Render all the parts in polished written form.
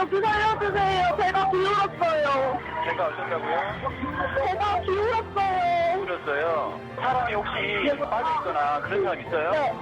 좀 살려주세요. 배가 기울었어요. 제가 어쩌다고요? 배가 기울었어요. 그랬어요. 사람이 혹시 빠져있거나 그런 사람 있어요? 네.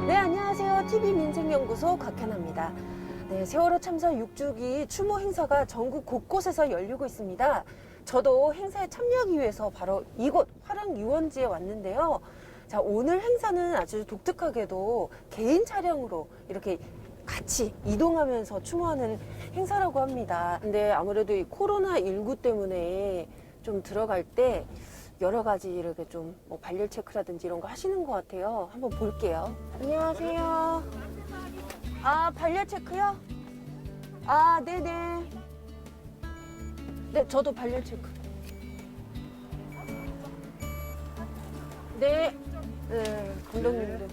네, 안녕하세요. TV민생연구소 곽현아입니다. 네, 세월호 참사 6주기 추모 행사가 전국 곳곳에서 열리고 있습니다. 저도 행사에 참여하기 위해서 바로 이곳 화랑유원지에 왔는데요. 자, 오늘 행사는 아주 독특하게도 개인 차량으로 이렇게 같이 이동하면서 추모하는 행사라고 합니다. 근데 아무래도 이 코로나19 때문에 좀 들어갈 때 여러 가지 이렇게 좀 뭐 발열 체크라든지 이런 거 하시는 것 같아요. 한번 볼게요. 안녕하세요. 아, 발열 체크요? 아, 네네. 네, 저도 발열 체크. 네. 네, 감독님들.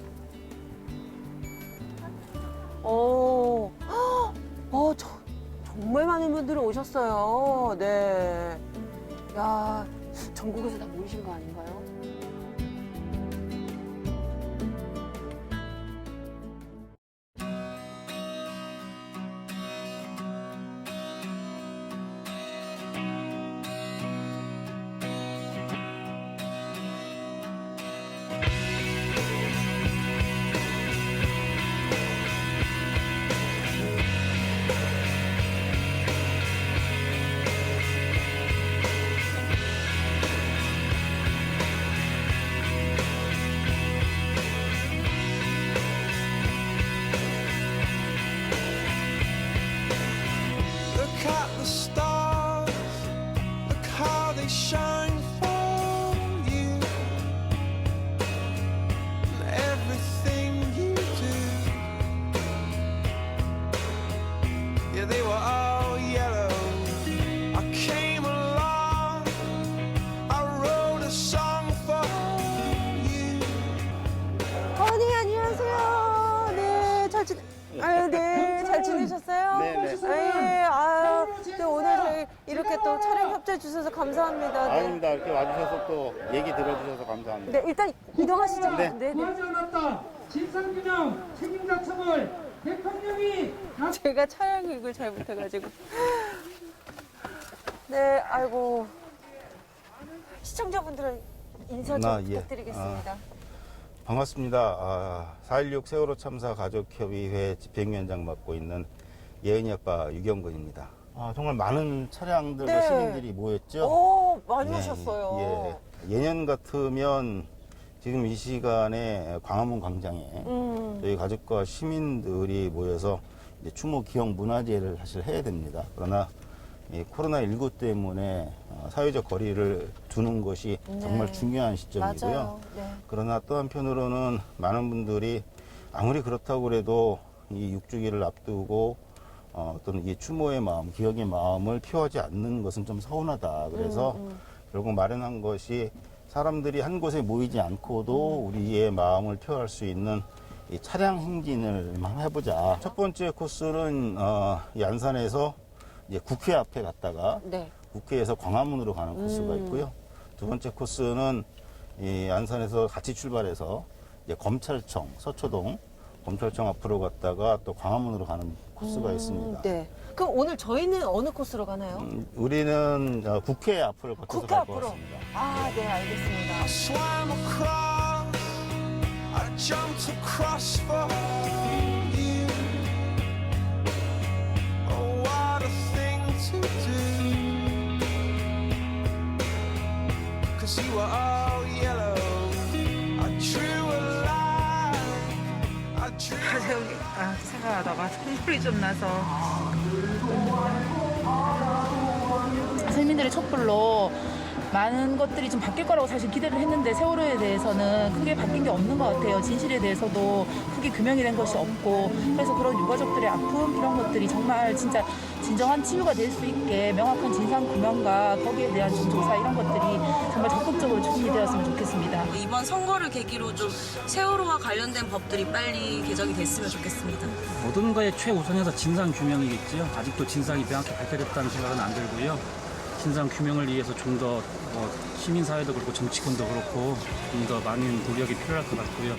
정말 많은 분들이 오셨어요. 네. 야, 전국에서 다 모이신 거 아닌가요? Look at the stars, look how they shine for you. And everything you do, yeah, they were all yellow. I came along, I wrote a song for you. 네, 안녕하세요. 네, 잘 지내셨어요? 네네. 네, 오늘 저희 이렇게 또 촬영 협조해 주셔서 감사합니다. 네. 아닙니다. 이렇게 와주셔서 또 얘기 들어주셔서 감사합니다. 네, 일단 이동하시죠. 네. 네. 구하지 않았다. 진상규명, 책임자 처벌, 대통령이 제가 촬영을 잘 못해가지고. 네, 아이고. 시청자분들은 인사 좀 예. 부탁드리겠습니다. 반갑습니다. 4.16 세월호 참사 가족협의회 집행위원장 맡고 있는 예은이 아빠 유경근입니다. 정말 많은 차량들과 네. 시민들이 모였죠. 오, 많이 예, 오셨어요. 예. 예년 같으면 지금 이 시간에 광화문 광장에 저희 가족과 시민들이 모여서 이제 추모 기억 문화제를 사실 해야 됩니다. 그러나 이 코로나19 때문에 사회적 거리를 두는 것이 정말 중요한 시점이고요. 맞아요. 네. 그러나 또 한편으로는 많은 분들이 아무리 그렇다고 해도 이 6주기를 앞두고 어떤 이 추모의 마음, 기억의 마음을 표하지 않는 것은 좀 서운하다. 그래서 결국 마련한 것이 사람들이 한 곳에 모이지 않고도 우리의 마음을 표할 수 있는 이 차량 행진을 한번 해보자. 첫 번째 코스는 이 안산에서 이제 국회 앞에 갔다가 네. 국회에서 광화문으로 가는 코스가 있고요. 두 번째 코스는 이 안산에서 같이 출발해서 이제 검찰청, 서초동 검찰청 앞으로 갔다가 또 광화문으로 가는 코스가 있습니다. 네. 그럼 오늘 저희는 어느 코스로 가나요? 우리는 국회 앞을 거쳐서 국회 갈 것 앞으로. 같습니다. 아, 네, 알겠습니다. I swam across, I jumped across for you. Oh, what a thing to do. 'Cause you were all yellow. I drew a line. I drew. 생각하다가 눈물이 좀 나서 서민들의 촛불로 많은 것들이 좀 바뀔 거라고 사실 기대를 했는데 세월호에 대해서는 크게 바뀐 게 없는 것 같아요. 진실에 대해서도 크게 규명이 된 것이 없고 그래서 그런 유가족들의 아픔 이런 것들이 정말 진짜 진정한 치유가 될 수 있게 명확한 진상 규명과 거기에 대한 좀 조사 이런 것들이 정말 적극적으로 추진이 되었으면 좋겠습니다. 이번 선거를 계기로 좀 세월호와 관련된 법들이 빨리 개정이 됐으면 좋겠습니다. 모든 거에 최우선에서 진상 규명이겠지요. 아직도 진상이 명확히 밝혀졌다는 생각은 안 들고요. 진상 규명을 위해서 좀 더 시민사회도 그렇고 정치권도 그렇고 좀 더 많은 노력이 필요할 것 같고요.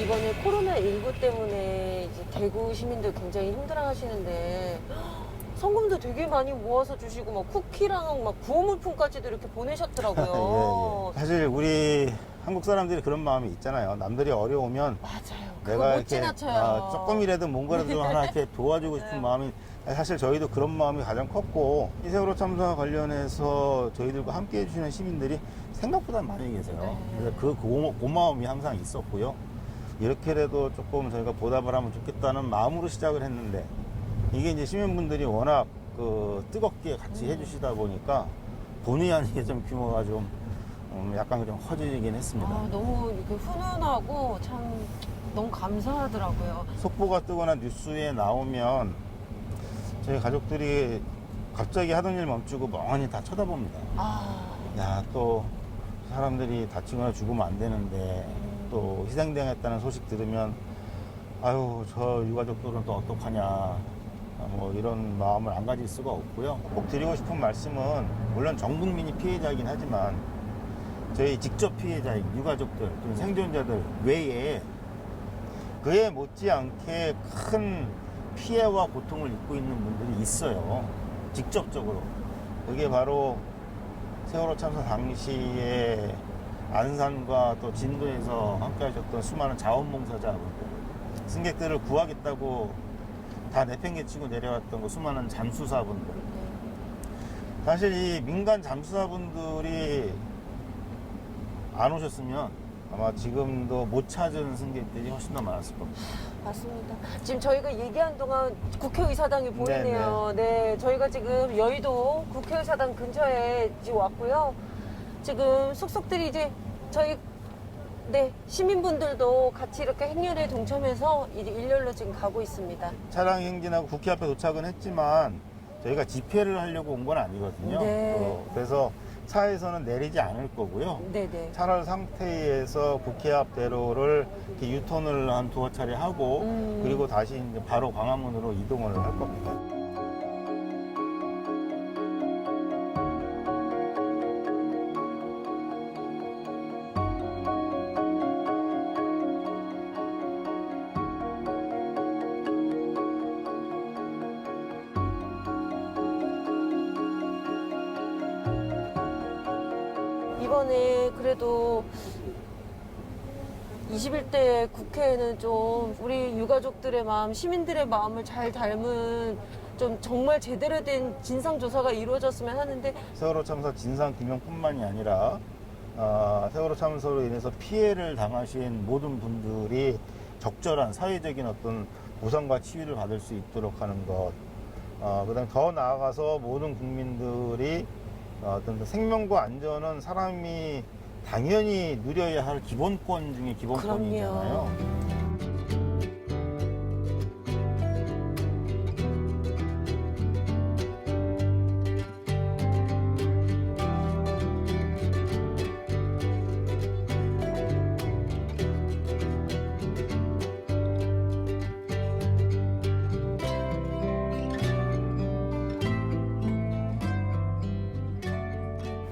이번에 코로나19 때문에 이제 대구 시민들 굉장히 힘들어하시는데 성금도 되게 많이 모아서 주시고 막 쿠키랑 막 구호물품까지도 이렇게 보내셨더라고요. 예, 예. 사실 우리 한국 사람들이 그런 마음이 있잖아요. 남들이 어려우면 맞아요. 내가 못 이렇게 지나쳐요. 조금이라도 뭔가라도 좀 하나 이렇게 도와주고 싶은 마음이 사실 저희도 그런 마음이 가장 컸고 이 세월호 참사 관련해서 저희들과 함께 해주시는 시민들이 생각보다 많이 계세요. 그래서 그 고마움이 항상 있었고요. 이렇게라도 조금 저희가 보답을 하면 좋겠다는 마음으로 시작을 했는데 이게 이제 시민분들이 워낙 뜨겁게 같이 해주시다 보니까 본의 아니게 좀 규모가 좀 약간 좀 커지긴 했습니다. 너무 이렇게 훈훈하고 참 너무 감사하더라고요. 속보가 뜨거나 뉴스에 나오면 저희 가족들이 갑자기 하던 일 멈추고 멍하니 다 쳐다봅니다. 야, 또 사람들이 다치거나 죽으면 안 되는데 또 희생당했다는 소식 들으면 아유, 저 유가족들은 또 어떡하냐. 뭐 이런 마음을 안 가질 수가 없고요. 꼭 드리고 싶은 말씀은 물론 전 국민이 피해자이긴 하지만 저희 직접 피해자인 유가족들, 또 생존자들 외에 그에 못지않게 큰 피해와 고통을 입고 있는 분들이 있어요. 직접적으로. 그게 바로 세월호 참사 당시에 안산과 또 진도에서 함께 하셨던 수많은 자원봉사자분들, 승객들을 구하겠다고 다 내팽개치고 내려왔던 그 수많은 잠수사분들. 사실 이 민간 잠수사분들이 안 오셨으면 아마 지금도 못 찾은 승객들이 훨씬 더 많았을 겁니다. 맞습니다. 지금 저희가 얘기한 동안 국회의사당이 보이네요. 네, 저희가 지금 여의도 국회의사당 근처에 지금 왔고요. 지금 속속들이 이제 저희 시민분들도 같이 이렇게 행렬에 동참해서 이제 일렬로 지금 가고 있습니다. 차량 행진하고 국회 앞에 도착은 했지만 저희가 집회를 하려고 온 건 아니거든요. 네. 그래서 차에서는 내리지 않을 거고요. 네네. 차를 상태에서 국회 앞 대로를 이렇게 유턴을 한 두어 차례 하고 그리고 다시 이제 바로 광화문으로 이동을 할 겁니다. 이번에 그래도 21대 국회에는 좀 우리 유가족들의 마음, 시민들의 마음을 잘 닮은 좀 정말 제대로 된 진상조사가 이루어졌으면 하는데 세월호 참사 진상규명뿐만이 아니라 세월호 참사로 인해서 피해를 당하신 모든 분들이 적절한 사회적인 어떤 보상과 치유를 받을 수 있도록 하는 것, 그다음에 더 나아가서 모든 국민들이 어떤 생명과 안전은 사람이 당연히 누려야 할 기본권 중에 기본권이잖아요.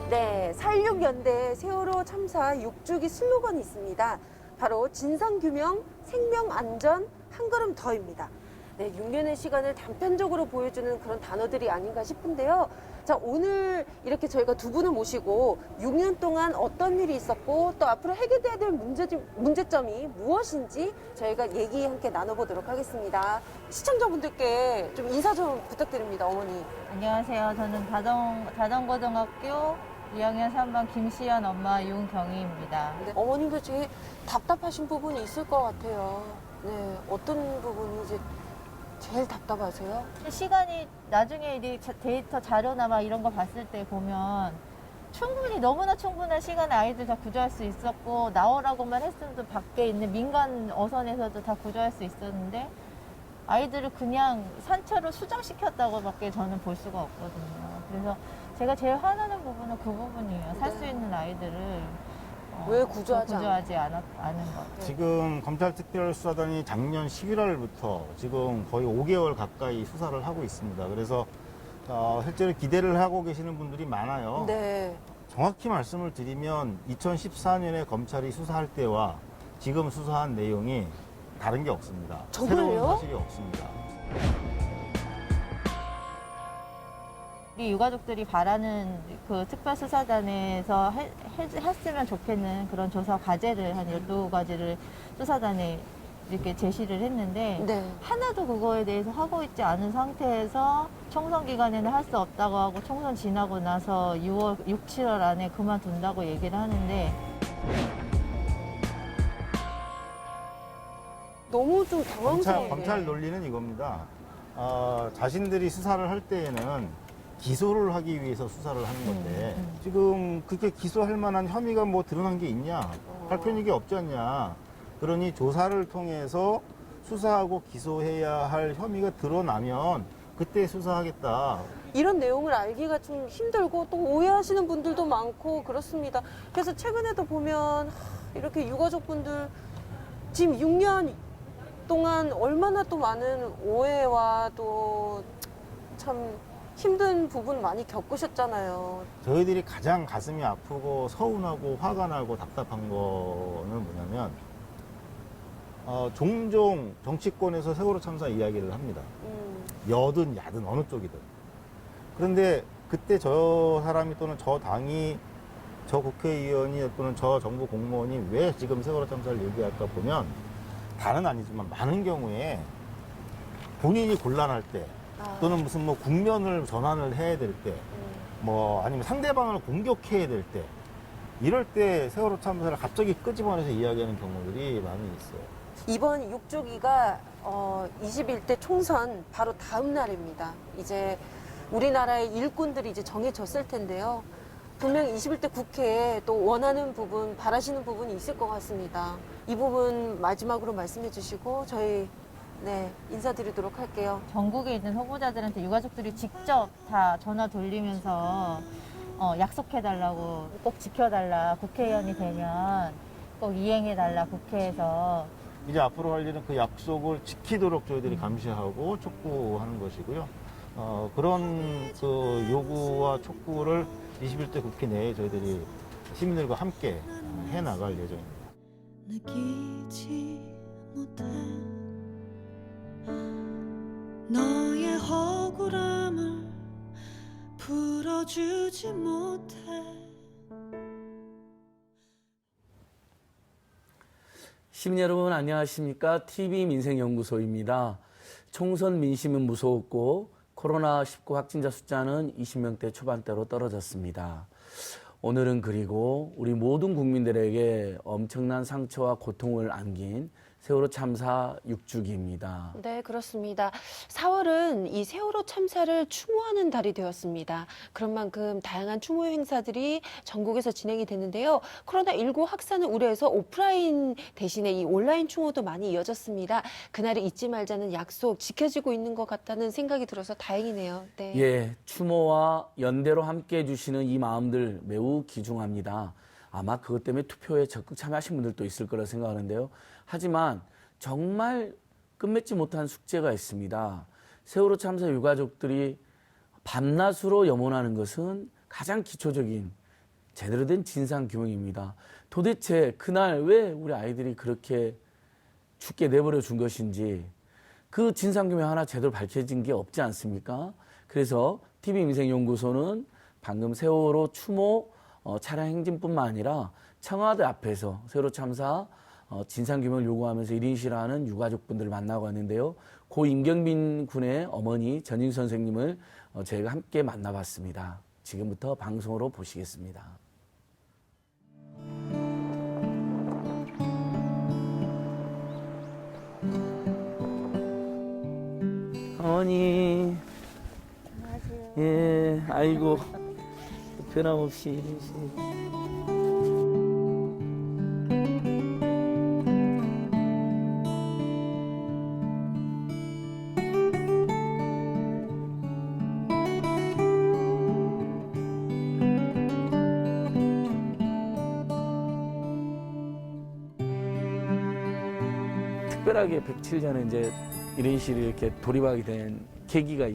네, 4.16 세월호 참사 6주기 슬로건이 있습니다. 바로 진상규명, 생명안전, 한 걸음 더입니다. 네, 6년의 시간을 단편적으로 보여주는 그런 단어들이 아닌가 싶은데요. 자, 오늘 이렇게 저희가 두 분을 모시고 6년 동안 어떤 일이 있었고 또 앞으로 해결돼야 될 문제점이 무엇인지 저희가 얘기 함께 나눠보도록 하겠습니다. 시청자분들께 좀 인사 좀 부탁드립니다, 어머니. 안녕하세요. 저는 다정고등학교 2학년 3반 김시연 엄마 윤경희입니다. 네, 어머님도 되게 답답하신 부분이 있을 것 같아요. 네, 어떤 부분이 이제 제일 답답하세요? 시간이 나중에 이 데이터 자료나 막 이런 거 봤을 때 보면 충분히 너무나 충분한 시간에 아이들 다 구조할 수 있었고 나오라고만 했으면 밖에 있는 민간 어선에서도 다 구조할 수 있었는데 아이들을 그냥 산채로 수정시켰다고밖에 저는 볼 수가 없거든요. 그래서 제가 제일 화나는 부분은 그 부분이에요. 살 수 있는 아이들을 왜 구조하지 않은 것. 지금 검찰특별수사단이 작년 11월부터 지금 거의 5개월 가까이 수사를 하고 있습니다. 그래서 실제로 기대를 하고 계시는 분들이 많아요. 네. 정확히 말씀을 드리면 2014년에 검찰이 수사할 때와 지금 수사한 내용이 다른 게 없습니다. 정말요? 새로운 사실이 없습니다. 우리 유가족들이 바라는 그 특별수사단에서 했으면 좋겠는 그런 조사 과제를 한 12가지를 수사단에 이렇게 제시를 했는데 네. 하나도 그거에 대해서 하고 있지 않은 상태에서 총선 기간에는 할 수 없다고 하고 총선 지나고 나서 6, 7월 안에 그만둔다고 얘기를 하는데 너무 좀 당황스러워요. 검찰 논리는 이겁니다. 자신들이 수사를 할 때에는 기소를 하기 위해서 수사를 하는 건데 지금 그게 기소할 만한 혐의가 뭐 드러난 게 있냐? 밝혀진 게 없지 않냐? 그러니 조사를 통해서 수사하고 기소해야 할 혐의가 드러나면 그때 수사하겠다. 이런 내용을 알기가 좀 힘들고 또 오해하시는 분들도 많고 그렇습니다. 그래서 최근에도 보면 이렇게 유가족분들 지금 6년 동안 얼마나 또 많은 오해와 또 참 힘든 부분 많이 겪으셨잖아요. 저희들이 가장 가슴이 아프고 서운하고 화가 나고 답답한 거는 뭐냐면 종종 정치권에서 세월호 참사 이야기를 합니다. 여든 야든 어느 쪽이든. 그런데 그때 저 사람이 또는 저 당이 저 국회의원이 또는 저 정부 공무원이 왜 지금 세월호 참사를 얘기할까 보면 다는 아니지만 많은 경우에 본인이 곤란할 때 또는 무슨 뭐 국면을 전환을 해야 될 때 뭐 아니면 상대방을 공격해야 될 때 이럴 때 세월호 참사를 갑자기 끄집어내서 이야기하는 경우들이 많이 있어요. 이번 6주기가 21대 총선 바로 다음 날입니다. 이제 우리나라의 일꾼들이 이제 정해졌을 텐데요. 분명 21대 국회에 또 원하는 부분, 바라시는 부분이 있을 것 같습니다. 이 부분 마지막으로 말씀해 주시고 저희 인사드리도록 할게요. 전국에 있는 후보자들한테 유가족들이 직접 다 전화 돌리면서 약속해달라고 꼭 지켜달라. 국회의원이 되면 꼭 이행해달라. 국회에서. 이제 앞으로 할 일은 그 약속을 지키도록 저희들이 감시하고 촉구하는 것이고요. 그런 그 요구와 촉구를 21대 국회 내에 저희들이 시민들과 함께 해나갈 예정입니다. 느끼지 못해 너의 억울함을 풀어주지 못해. 시민 여러분 안녕하십니까? TV민생연구소입니다. 총선 민심은 무서웠고 코로나19 확진자 숫자는 20명대 초반대로 떨어졌습니다. 오늘은 그리고 우리 모든 국민들에게 엄청난 상처와 고통을 안긴 세월호 참사 6주기입니다. 네, 그렇습니다. 4월은 이 세월호 참사를 추모하는 달이 되었습니다. 그런 만큼 다양한 추모 행사들이 전국에서 진행이 됐는데요. 코로나19 확산을 우려해서 오프라인 대신에 이 온라인 추모도 많이 이어졌습니다. 그날을 잊지 말자는 약속 지켜지고 있는 것 같다는 생각이 들어서 다행이네요. 네. 예, 추모와 연대로 함께해 주시는 이 마음들 매우 귀중합니다. 아마 그것 때문에 투표에 적극 참여하신 분들도 있을 거라 생각하는데요. 하지만 정말 끝맺지 못한 숙제가 있습니다. 세월호 참사 유가족들이 밤낮으로 염원하는 것은 가장 기초적인 제대로 된 진상규명입니다. 도대체 그날 왜 우리 아이들이 그렇게 죽게 내버려 준 것인지 그 진상규명 하나 제대로 밝혀진 게 없지 않습니까? 그래서 TV민생연구소는 방금 세월호 추모 차량 행진뿐만 아니라 청와대 앞에서 세월호 참사 진상규명을 요구하면서 1인 실화하는 유가족분들을 만나고 왔는데요. 고 임경빈 군의 어머니 전인 선생님을 저희가 함께 만나봤습니다. 지금부터 방송으로 보시겠습니다. 어머니. 안녕하세요. 예, 아이고 변함없이 이러시. 특별하게 107년에 이제 이른시를 이렇게 돌입하게 된 계기가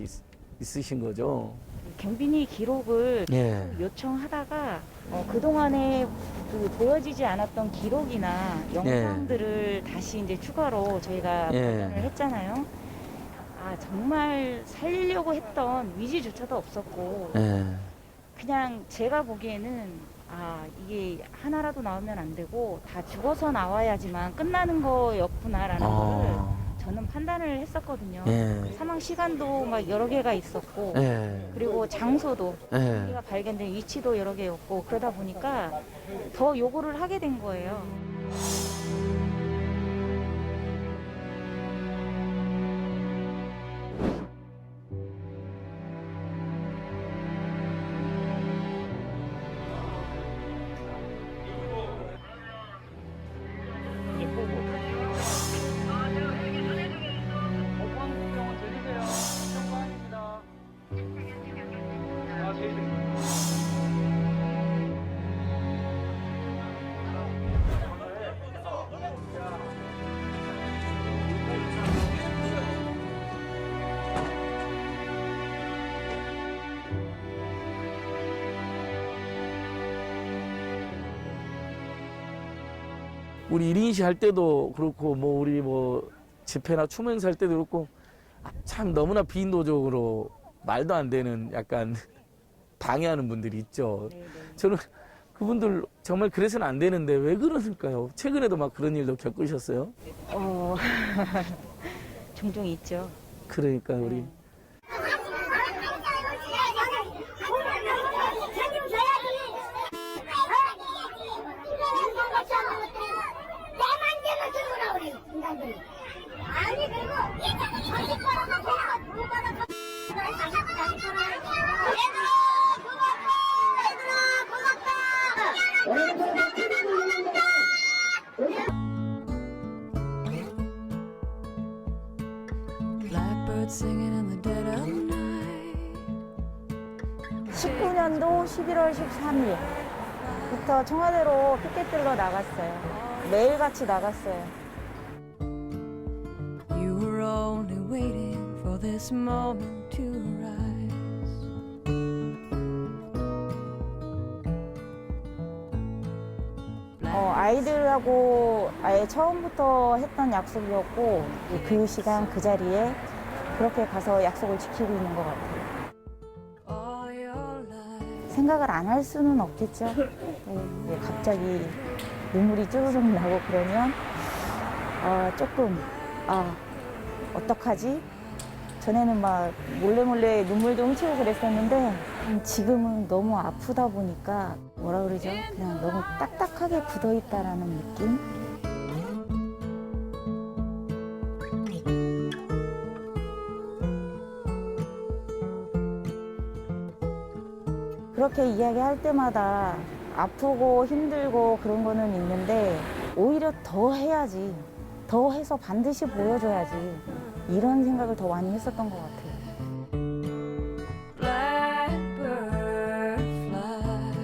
있으신 거죠? 경빈이 기록을 예. 요청하다가 그동안에 보여지지 않았던 기록이나 영상들을 다시 이제 추가로 저희가 발견을 했잖아요. 아, 정말 살리려고 했던 위지조차도 없었고 그냥 제가 보기에는 아, 이게 하나라도 나오면 안 되고 다 죽어서 나와야지만 끝나는 거였구나라는 걸 저는 판단을 했었거든요. 사망 시간도 막 여러 개가 있었고 그리고 장소도 우리가 발견된 위치도 여러 개였고 그러다 보니까 더 요구를 하게 된 거예요. 우리 1인시 할 때도 그렇고 뭐 우리 뭐 집회나 추모행사 할 때도 그렇고 참 너무나 비인도적으로 말도 안 되는 약간 방해하는 분들이 있죠. 저는 그분들 정말 그래서는 안 되는데 왜 그러실까요? 최근에도 막 그런 일도 겪으셨어요? 종종 있죠. 그러니까 우리 아니 그리고 정신 거라고 제가 돈 받아서 Blackbird singing in the dead of night. 19년도 11월 13일부터 청와대로 피켓 들러 나갔어요. 매일같이 나갔어요. You were only waiting for this moment to arise. 아이들하고 아예 처음부터 했던 약속이었고 그 시간 그 자리에 그렇게 가서 약속을 지키고 있는 것 같아요. 생각을 안 할 수는 없겠죠. 갑자기 눈물이 쭈르륵 나고 그러면 조금 어떡하지? 전에는 막 몰래 눈물도 훔치고 그랬었는데 지금은 너무 아프다 보니까 뭐라 그러죠? 그냥 너무 딱딱하게 굳어있다라는 느낌? 그렇게 이야기할 때마다 아프고 힘들고 그런 거는 있는데 오히려 더 해야지, 더 해서 반드시 보여줘야지 이런 생각을 더 많이 했었던 것 같아요. Blackbird fly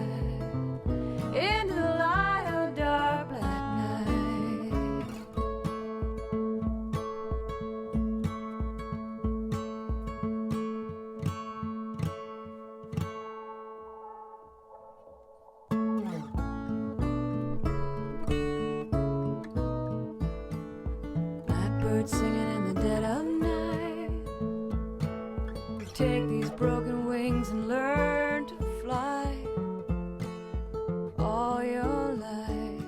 into the light of dark black night. Blackbird singing in the dead of night. Take these broken wings and learn to fly all your life.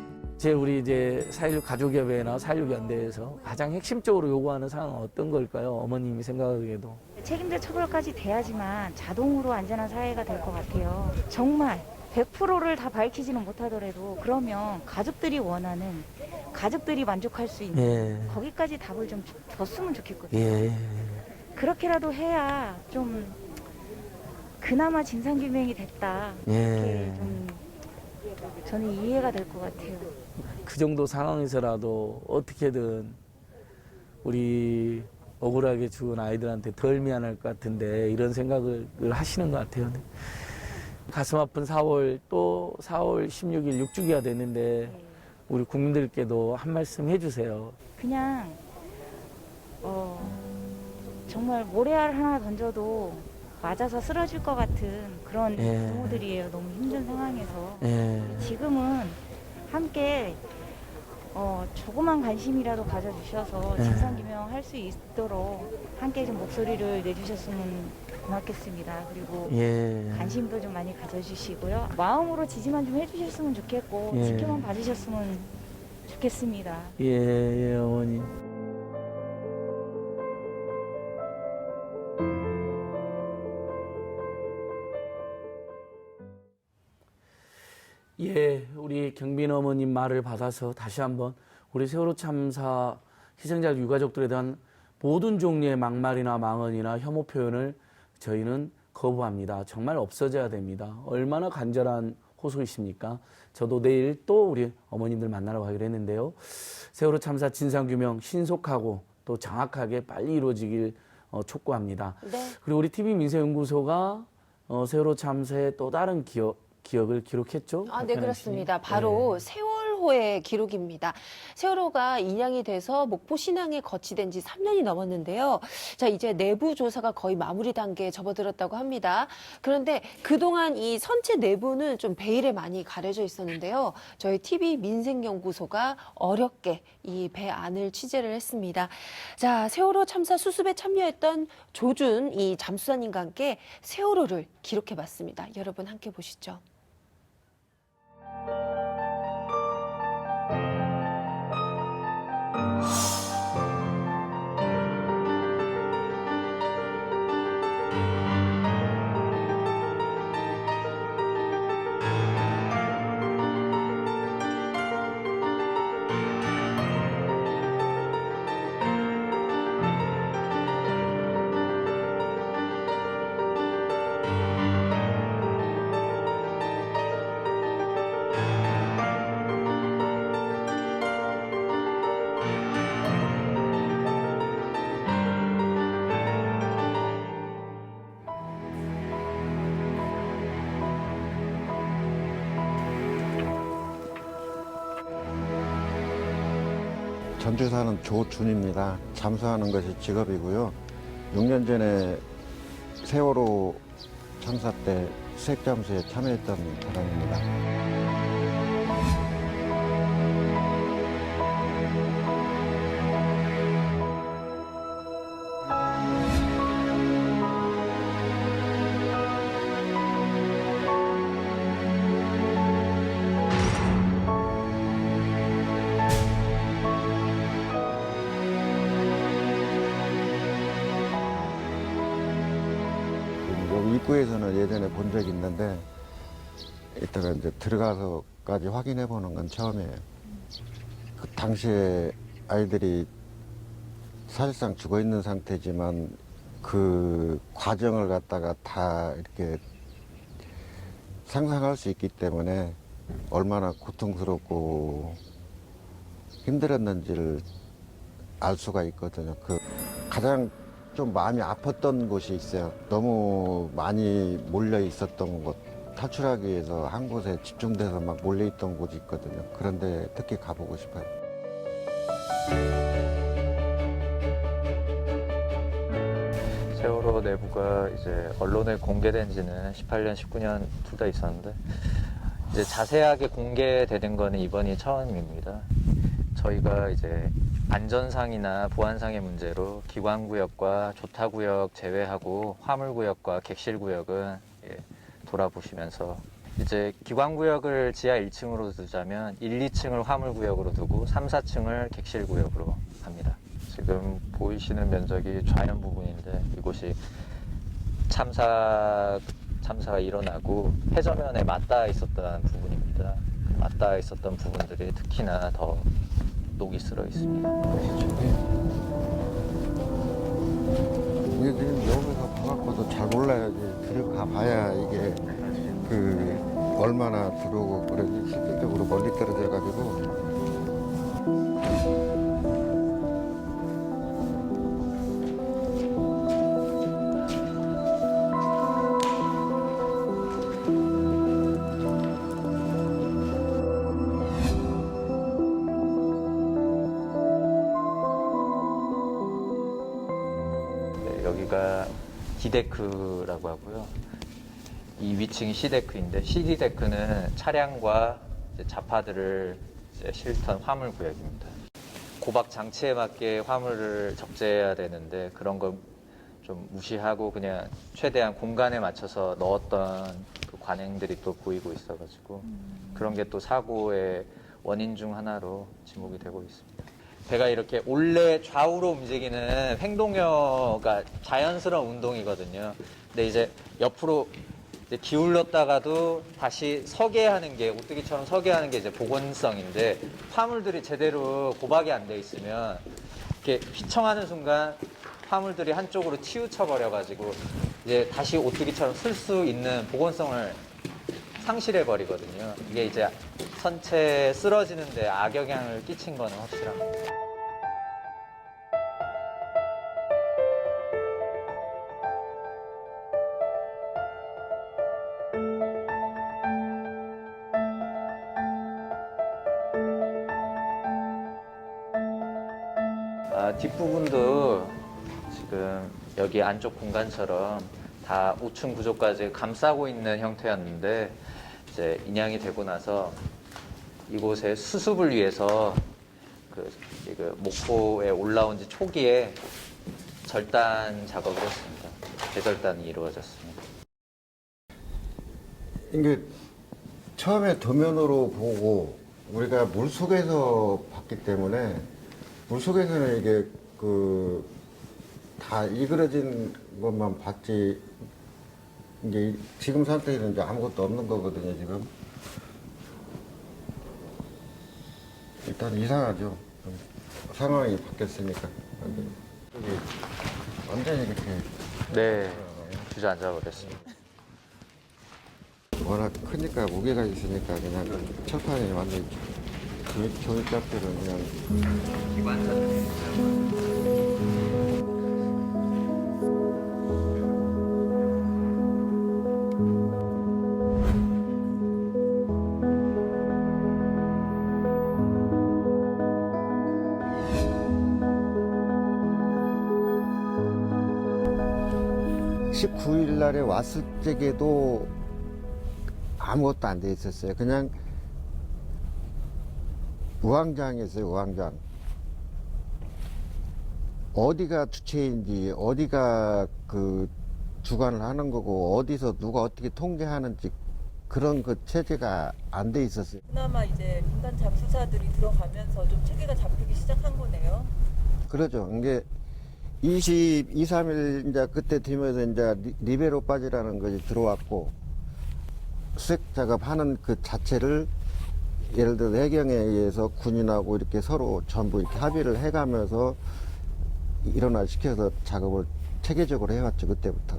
우리 이제 4.16 가족협회나 4.16 연대에서 가장 핵심적으로 요구하는 사항은 어떤 걸까요? 어머님이 생각하기에도. 책임자 처벌까지 돼야지만 자동으로 안전한 사회가 될 것 같아요. 정말 100%를 다 밝히지는 못하더라도 그러면 가족들이 원하는, 가족들이 만족할 수 있는 거기까지 답을 좀 줬으면 좋겠거든요. 그렇게라도 해야 좀 그나마 진상규명이 됐다. 이렇게 좀 저는 이해가 될 것 같아요. 그 정도 상황에서라도 어떻게든 우리 억울하게 죽은 아이들한테 덜 미안할 것 같은데 이런 생각을 하시는 것 같아요. 가슴 아픈 4월 16일 6주기가 됐는데 우리 국민들께도 한 말씀 해주세요. 그냥 정말 모래알 하나 던져도 맞아서 쓰러질 것 같은 그런 부모들이에요. 너무 힘든 상황에서. 지금은 함께 조그만 관심이라도 가져주셔서 진상규명할 수 있도록 함께 좀 목소리를 내주셨으면 고맙겠습니다. 그리고 관심도 좀 많이 가져주시고요. 마음으로 지지만 좀 해주셨으면 좋겠고 지켜만 봐주셨으면 좋겠습니다. 예, 어머니. 예, 우리 경빈 어머님 말을 받아서 다시 한번 우리 세월호 참사 희생자 유가족들에 대한 모든 종류의 막말이나 망언이나 혐오 표현을 저희는 거부합니다. 정말 없어져야 됩니다. 얼마나 간절한 호소이십니까? 저도 내일 또 우리 어머님들 만나러 가기로 했는데요. 세월호 참사 진상규명 신속하고 또 정확하게 빨리 이루어지길 촉구합니다. 그리고 우리 TV민생연구소가 세월호 참사의 또 다른 기억을 기록했죠? 네, 그렇습니다. 바로 세월호의 기록입니다. 세월호가 인양이 돼서 목포 신항에 거치된 지 3년이 넘었는데요. 자, 이제 내부 조사가 거의 마무리 단계에 접어들었다고 합니다. 그런데 그동안 이 선체 내부는 좀 베일에 많이 가려져 있었는데요. 저희 TV 민생연구소가 어렵게 이 배 안을 취재를 했습니다. 자, 세월호 참사 수습에 참여했던 조준 이 잠수사님과 함께 세월호를 기록해봤습니다. 여러분 함께 보시죠. 전주 사는 조준입니다. 잠수하는 것이 직업이고요. 6년 전에 세월호 참사 때 수색잠수에 참여했던 사람입니다. 입구에서는 예전에 본 적이 있는데 이따가 이제 들어가서까지 확인해 보는 건 처음이에요. 그 당시에 아이들이 사실상 죽어 있는 상태지만 그 과정을 갖다가 다 이렇게 상상할 수 있기 때문에 얼마나 고통스럽고 힘들었는지를 알 수가 있거든요. 그 가장 좀 마음이 아팠던 곳이 있어요. 너무 많이 몰려 있었던 곳, 탈출하기 위해서 한 곳에 집중돼서 막 몰려 있던 곳이 있거든요. 그런데 특히 가보고 싶어요. 세월호 내부가 이제 언론에 공개된 지는 18년, 19년 둘 다 있었는데 이제 자세하게 공개되는 거는 이번이 처음입니다. 저희가 이제 안전상이나 보안상의 문제로 기관구역과 조타구역 제외하고 화물구역과 객실구역은 돌아보시면서 이제 기관구역을 지하 1층으로 두자면 1, 2층을 화물구역으로 두고 3, 4층을 객실구역으로 합니다. 지금 보이시는 면적이 좌현 부분인데 이곳이 참사가 일어나고 해저면에 맞닿아 있었던 부분입니다. 맞닿아 있었던 부분들이 특히나 더 녹이 쓸어 있습니다. 이게 지금 여기서 봐갖고도 잘 몰라야지. 들어가 봐야 이게 얼마나 들어오고 그러지. 실질적으로 멀리 떨어져가지고. 여기가 D데크라고 하고요. 이 위층이 C데크인데 C데크는 차량과 이제 자파들을 이제 실던 화물 구역입니다. 고박 장치에 맞게 화물을 적재해야 되는데 그런 걸 좀 무시하고 그냥 최대한 공간에 맞춰서 넣었던 그 관행들이 또 보이고 있어가지고 그런 게 또 사고의 원인 중 하나로 지목이 되고 있습니다. 배가 이렇게 올래 좌우로 움직이는 횡동여가 자연스러운 운동이거든요. 근데 이제 옆으로 이제 기울였다가도 다시 서게 하는 게, 오뚜기처럼 서게 하는 게 이제 복원성인데, 화물들이 제대로 고박이 안 돼 있으면 이렇게 휘청하는 순간 화물들이 한쪽으로 치우쳐 버려가지고 이제 다시 오뚜기처럼 쓸 수 있는 복원성을 상실해 버리거든요. 이게 이제 선체에 쓰러지는데 악영향을 끼친 거는 확실합니다. 뒷부분도 지금 여기 안쪽 공간처럼 다 5층 구조까지 감싸고 있는 형태였는데 이제 인양이 되고 나서 이곳에 수습을 위해서 그 목포에 올라온 지 초기에 절단 작업을 했습니다. 재절단이 이루어졌습니다. 이게 처음에 도면으로 보고 우리가 물 속에서 봤기 때문에 물 속에서는 이게 다 일그러진 것만 봤지, 이제 지금 상태에는 이제 아무것도 없는 거거든요, 지금. 일단 이상하죠. 상황이 바뀌었으니까. 완전히 이렇게. 네, 주저앉아 버렸습니다. 워낙 크니까 무게가 있으니까 그냥 철판이 완전히 종이짝들은 그냥. 기관차들. 19일 날에 왔을 적에도 아무것도 안 돼 있었어요. 그냥 우왕장이었어요, 우왕장. 어디가 주체인지, 어디가 주관을 하는 거고, 어디서 누가 어떻게 통제하는지 그런 체제가 안 돼 있었어요. 그나마 이제 민간 잠수사들이 들어가면서 좀 체계가 잡히기 시작한 거네요. 그러죠. 이게 22, 3일 이제 그때 되면서 이제 리베로 바지라는 것이 들어왔고, 수색 작업하는 그 자체를 예를 들어 해경에 의해서 군인하고 이렇게 서로 전부 이렇게 합의를 해가면서 일어나 시켜서 작업을 체계적으로 해왔죠, 그때부터.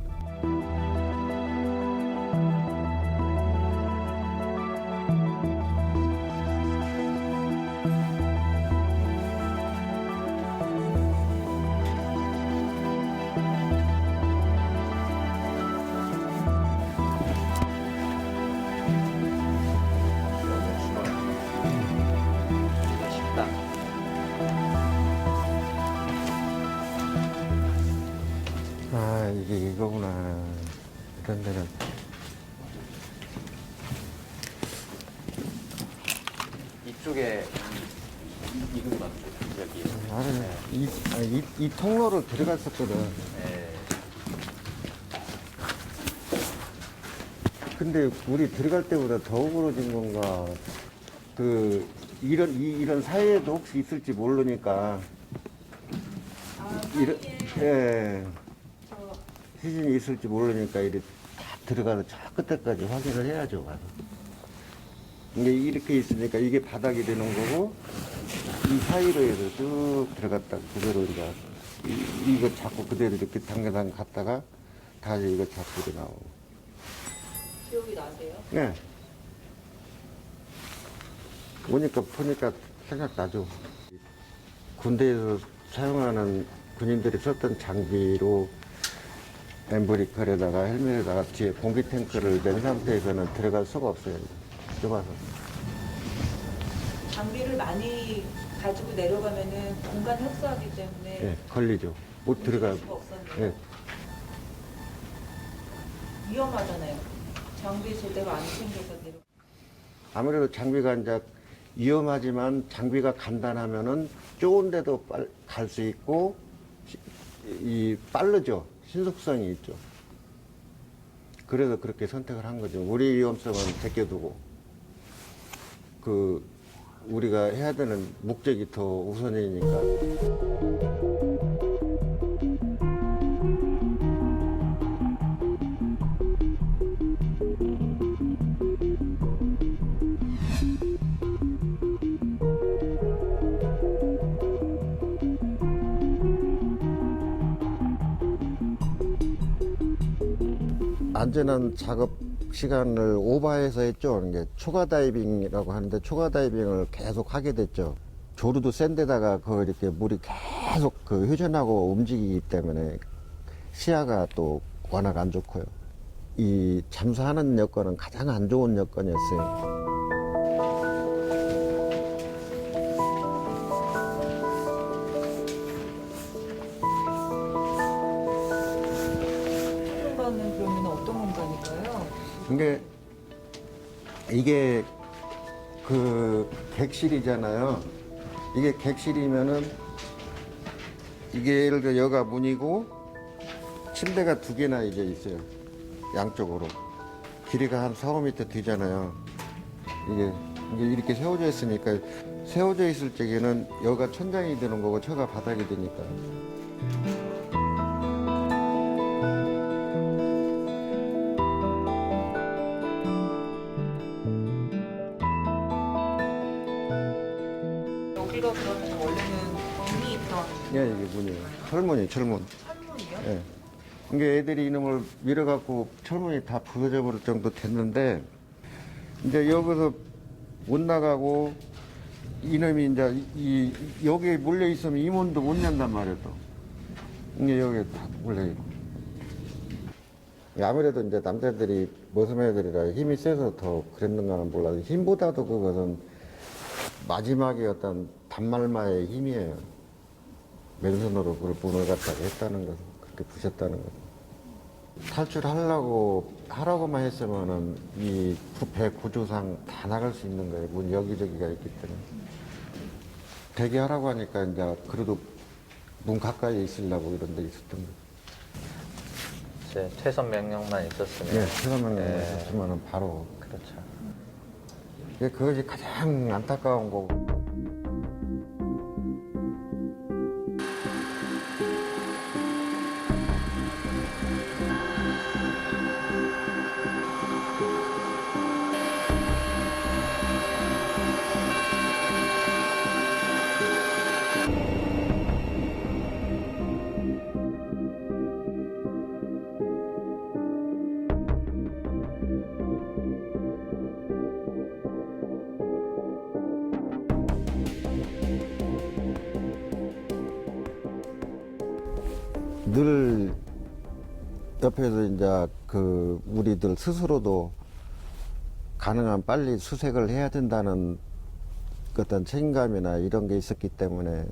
아, 이게 이거구나. 이런 데는. 이쪽에 이건 맞죠? 여기. 나는 이 통로를 들어갔었거든. 네. 근데 우리 들어갈 때보다 더 우그러진 건가. 이런 사이에도 혹시 있을지 모르니까 시즌이 있을지 모르니까 이렇게 다 들어가서 저 끝에까지 확인을 해야죠. 가서. 이게 이렇게 있으니까 이게 바닥이 되는 거고 이 사이로 해서 쭉 들어갔다 그대로 이제 이거 잡고 그대로 이렇게 당겨당 갔다가 다시 이거 잡고 이렇게 나오고. 기억이 나세요? 네. 오니까 보니까 생각나죠. 군대에서 사용하는 군인들이 썼던 장비로 엠브리컬에다가 헬멧에다가 뒤에 공기 탱크를 맨 상태에서는 들어갈 수가 없어요. 좁아서. 장비를 많이 가지고 내려가면은 공간 협소하기 때문에 네, 걸리죠. 못 들어가고. 수가 없었네요. 네. 위험하잖아요. 장비 제대로 안 챙겨서 내려. 아무래도 장비가 이제 위험하지만 장비가 간단하면은 좋은 데도 갈 수 있고 빠르죠. 신속성이 있죠. 그래서 그렇게 선택을 한 거죠. 우리 위험성은 제껴두고 우리가 해야 되는 목적이 더 우선이니까. 안전한 작업 시간을 오버해서 했죠. 이게 초과 다이빙이라고 하는데 초과 다이빙을 계속 하게 됐죠. 조류도 센 데다가 이렇게 물이 계속 회전하고 움직이기 때문에 시야가 또 워낙 안 좋고요. 이 잠수하는 여건은 가장 안 좋은 여건이었어요. 공간은 그러면 어떤 공간일까요? 이게 객실이잖아요. 이게 객실이면은 이게 예를 들어 여가 문이고 침대가 2개나 이제 있어요. 양쪽으로. 길이가 한 4, 5m 되잖아요. 이게 이렇게 세워져 있으니까 세워져 있을 적에는 여가 천장이 되는 거고 저가 바닥이 되니까. 여기가 그러면 원래는 문이 있던 예, 이게 문이에요. 철문. 철문이요? 예. 이게 애들이 이놈을 밀어갖고 철문이 다 부서져 버릴 정도 됐는데, 이제 여기서 못 나가고, 이놈이 이제 여기에 물려있으면 이 문도 못 연단 말이에요, 또. 이게 여기에 다 물려있고. 아무래도 이제 남자들이 머슴 애들이라 힘이 세서 더 그랬는가는 몰라도 힘보다도 그것은 마지막에 어떤 단말마의 힘이에요. 맨손으로 그걸 문을 갖다가 했다는 것은, 그렇게 부셨다는 것은. 하라고만 했으면은 이 배 구조상 다 나갈 수 있는 거예요. 문 여기저기가 있기 때문에. 대기하라고 하니까 이제 그래도 문 가까이에 있으려고 이런 데 있었던 거예요. 이제 퇴선 명령만 있었으면. 네, 퇴선 명령만 있었으면은 바로. 그렇죠. 그것이 가장 안타까운 거고. 늘 옆에서 이제 우리들 스스로도 가능한 빨리 수색을 해야 된다는 어떤 책임감이나 이런 게 있었기 때문에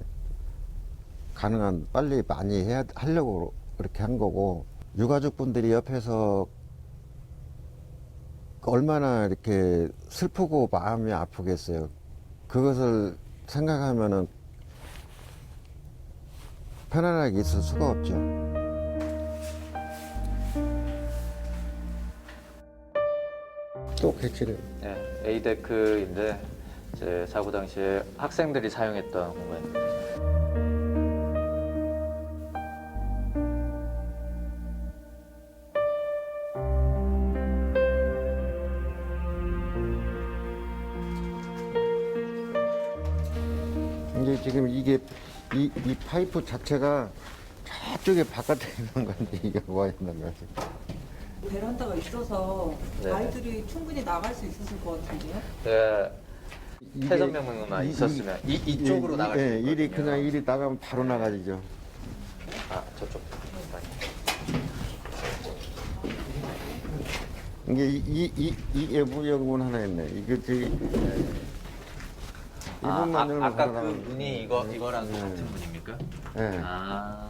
가능한 빨리 많이 하려고 그렇게 한 거고, 유가족분들이 옆에서 얼마나 이렇게 슬프고 마음이 아프겠어요. 그것을 생각하면은 편안하게 있을 수가 없죠. 또 객실을. 네, A데크인데 이제 사고 당시에 학생들이 사용했던 공간입니다. 지금 이게 이 파이프 자체가 저쪽에 바깥에 있는 건데 이게 와 있는 거지. 베란다가 있어서 네. 아이들이 충분히 나갈 수 있었을 것 같은데요? 태전명령만 있었으면 이쪽으로 나갈 수 있거든요. 일이 그냥 일이 나가면 바로 나가지죠. 아, 저쪽. 이게 이게 무역문 하나 있네. 이게 저기 이분만 열면 아까 바로 그 나가는 문이 이거랑 같은 문입니까? 네. 아.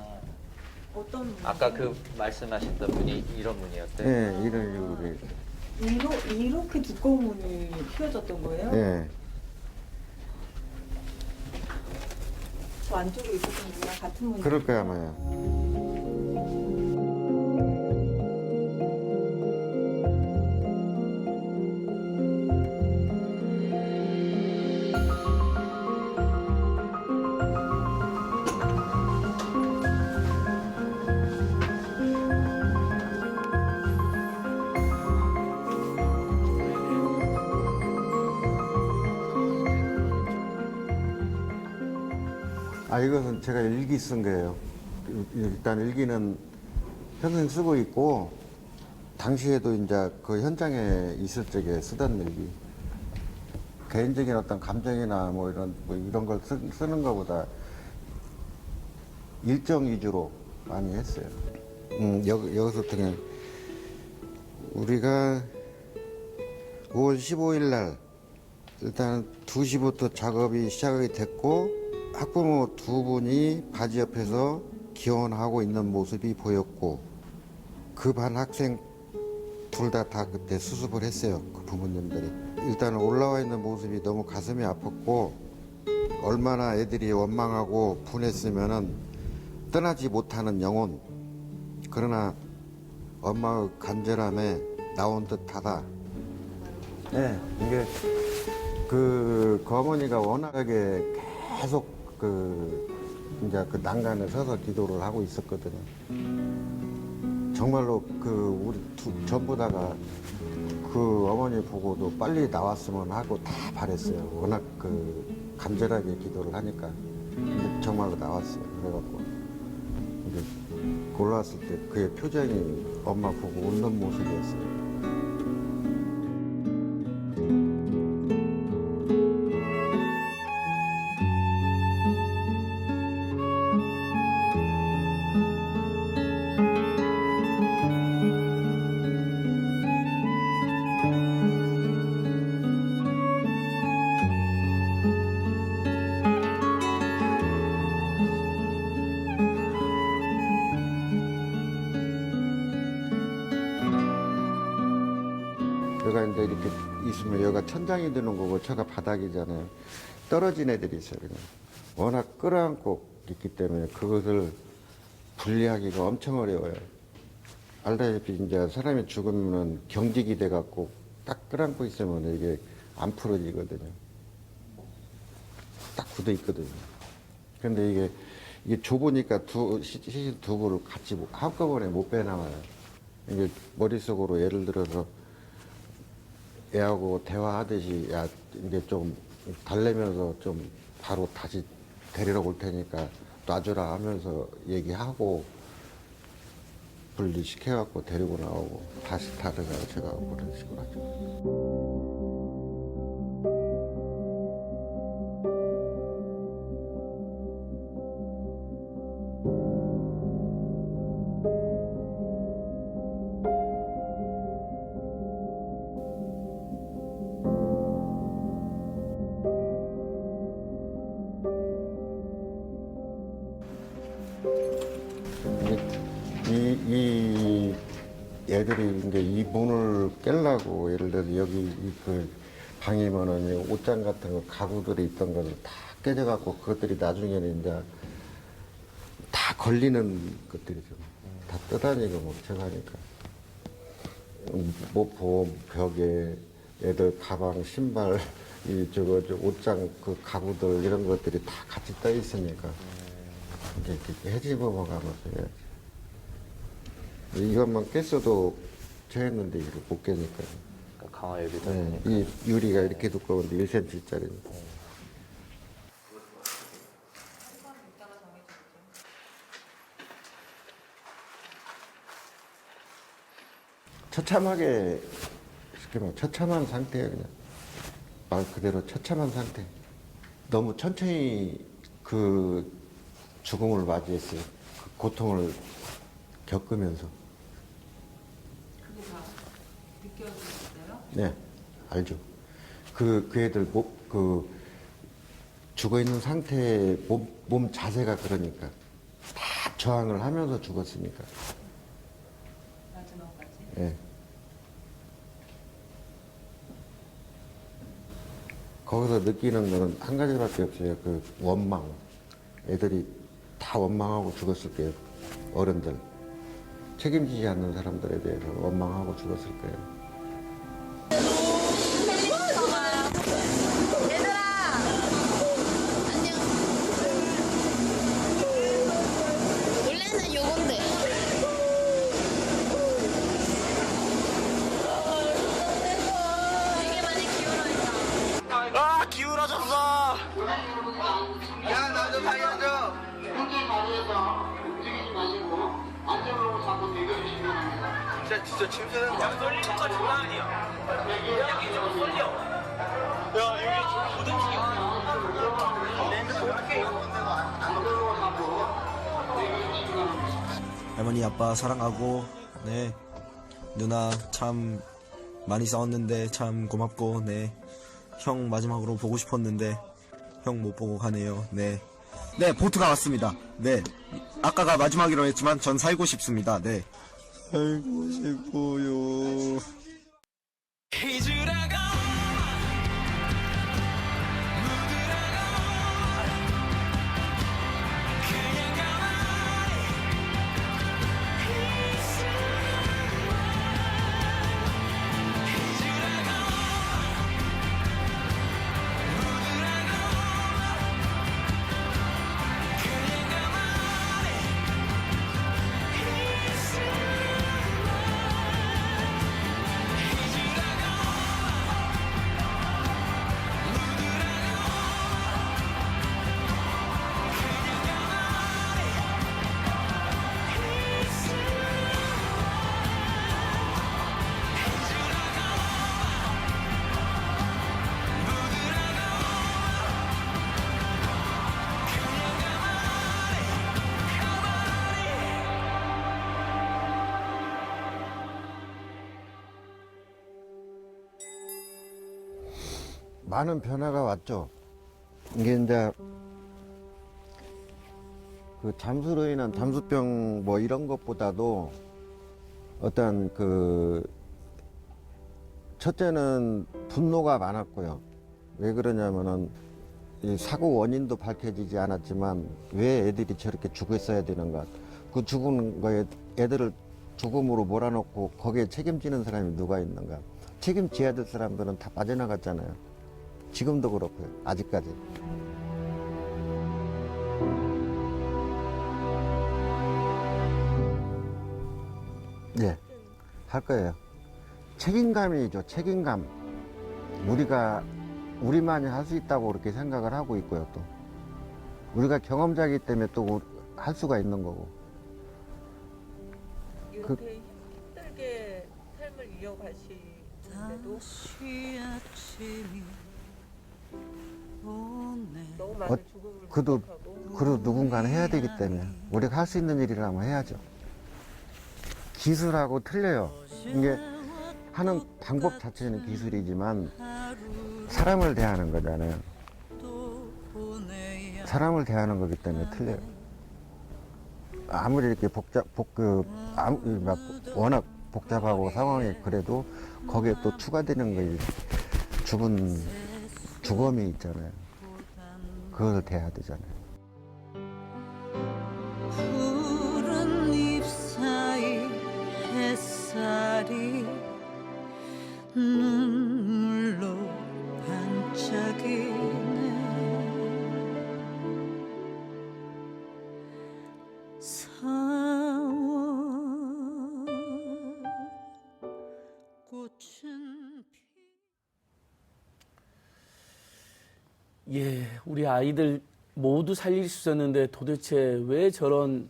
어떤 문? 아까 그 말씀하셨던 문이 이런 문이었대요? 네, 이런 식으로. 이렇게 두꺼운 문이 휘어졌던 거예요? 네. 저 안쪽에 있었던 문이랑 같은 문이. 그럴 거야 아마요. 이것은 제가 일기 쓴 거예요. 일단 일기는 평생 쓰고 있고, 당시에도 이제 그 현장에 있을 적에 쓰던 일기. 개인적인 어떤 감정이나 뭐 이런 걸 쓰는 것보다 일정 위주로 많이 했어요. 여기서부터 그냥 우리가 5월 15일 날 일단 2시부터 작업이 시작이 됐고, 학부모 두 분이 바지 옆에서 기원하고 있는 모습이 보였고, 그 반 학생 둘 다 그때 수습을 했어요. 그 부모님들이. 일단 올라와 있는 모습이 너무 가슴이 아팠고, 얼마나 애들이 원망하고 분했으면은 떠나지 못하는 영혼. 그러나 엄마의 간절함에 나온 듯하다. 네, 이게 그 어머니가 워낙에 계속 이제 그 난간에 서서 기도를 하고 있었거든요. 정말로 우리 전부 다가 그 어머니 보고도 빨리 나왔으면 하고 다 바랬어요. 워낙 간절하게 기도를 하니까. 정말로 나왔어요. 그래갖고 이제 올라왔을 때 그의 표정이 엄마 보고 웃는 모습이었어요. 여기가 이제 이렇게 있으면 여기가 천장이 되는 거고 저가 바닥이잖아요. 떨어진 애들이 있어요. 그냥. 워낙 끌어안고 있기 때문에 그것을 분리하기가 엄청 어려워요. 알다시피 이제 사람이 죽으면 경직이 돼갖고 딱 끌어안고 있으면 이게 안 풀어지거든요. 딱 굳어 있거든요. 근데 이게 좁으니까 시신 두 부를 같이 한꺼번에 못 빼나와요. 이게 머릿속으로 예를 들어서 애하고 대화하듯이 야 이제 좀 달래면서 좀 바로 다시 데리러 올 테니까 놔주라 하면서 얘기하고 분리시켜갖고 데리고 나오고 다시 다르가 제가 그런 식으로 하죠. 이 애들이 이제 이 문을 깨려고 예를 들어서 여기 그 방이면은 옷장 같은 거 가구들이 있던 것을 다 깨져갖고 그것들이 나중에는 이제 다 걸리는 것들이죠. 다 떠다니고 뭐 저가니까 모포 벽에 애들 가방 신발 저 옷장 그 가구들 이런 것들이 다 같이 떠 있으니까 이제 이렇게 헤집어 가면서 해야지. 이것만 깼어도 죄했는데 이걸 못 깨니까. 강화유리도. 이 유리가 이렇게 두꺼운데 1cm짜리. 처참하게, 쉽게 말해 처참한 상태예요. 그냥 말 그대로 처참한 상태. 너무 천천히 그 죽음을 맞이했어요. 그 고통을 겪으면서. 그게 다 느껴지셨어요? 네, 알죠. 그 애들 죽어 있는 상태에 몸 자세가 그러니까 다 저항을 하면서 죽었으니까. 마지막까지. 예. 거기서 느끼는 거는 한 가지밖에 없어요. 그 원망. 애들이 다 원망하고 죽었을 거예요. 어른들. 책임지지 않는 사람들에 대해서 원망하고 죽었을 거예요. 원래는 요건데. 되게 많이 기울어 있다. 아, 기울어졌어. 야, 나 좀 살려줘. 현재 자리에서 움직이지 마시고 안전으로 잡고 대기해주시기 바랍니다. 진짜 침새는 거. 야, 쏠릴 것까지 장난 아니야. 여기 좀 쏠려. 야, 여기 좀 부딪히게. 할머니 아빠 사랑하고 네 누나 참 많이 싸웠는데 참 고맙고 네 형 마지막으로 보고 싶었는데 형 못 보고 가네요. 네 보트가 왔습니다. 네 아까가 마지막이라고 했지만 전 살고 싶습니다. 네 살고 싶어요. 많은 변화가 왔죠. 이게 이제 그 잠수로 인한 잠수병 뭐 이런 것보다도 어떤 그 첫째는 분노가 많았고요. 왜 그러냐면은 이 사고 원인도 밝혀지지 않았지만 왜 애들이 저렇게 죽었어야 되는가. 그 죽은 거에 애들을 죽음으로 몰아넣고 거기에 책임지는 사람이 누가 있는가. 책임져야 될 사람들은 다 빠져나갔잖아요. 지금도 그렇고요. 아직까지. 예, 할 거예요. 책임감이죠. 책임감. 우리만이 할 수 있다고 그렇게 생각을 하고 있고요. 또 우리가 경험자이기 때문에 또 할 수가 있는 거고. 이렇게 힘들게 삶을 이어가시는데도 너무 많은 죽음을 그래도 누군가는 해야 되기 때문에 우리가 할 수 있는 일이라면 해야죠. 기술하고 틀려요. 이게 하는 방법 자체는 기술이지만 사람을 대하는 거잖아요. 사람을 대하는 거기 때문에 틀려요. 아무리 이렇게 워낙 복잡하고 상황이 그래도 거기에 또 추가되는 거 죽음이 있잖아요. 그걸 대해야 되잖아요. 푸른 잎 사이 햇살이 눈물로 반짝이네. 꽃은 예, 우리 아이들 모두 살릴 수 있었는데 도대체 왜 저런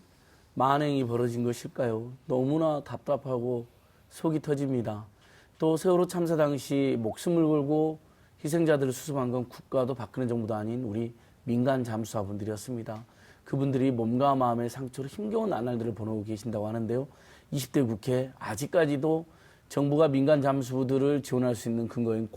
만행이 벌어진 것일까요? 너무나 답답하고 속이 터집니다. 또 세월호 참사 당시 목숨을 걸고 희생자들을 수습한 건 국가도 박근혜 정부도 아닌 우리 민간 잠수사분들이었습니다. 그분들이 몸과 마음의 상처로 힘겨운 나날들을 보내고 계신다고 하는데요. 20대 국회 아직까지도 정부가 민간 잠수부들을 지원할 수 있는 근거인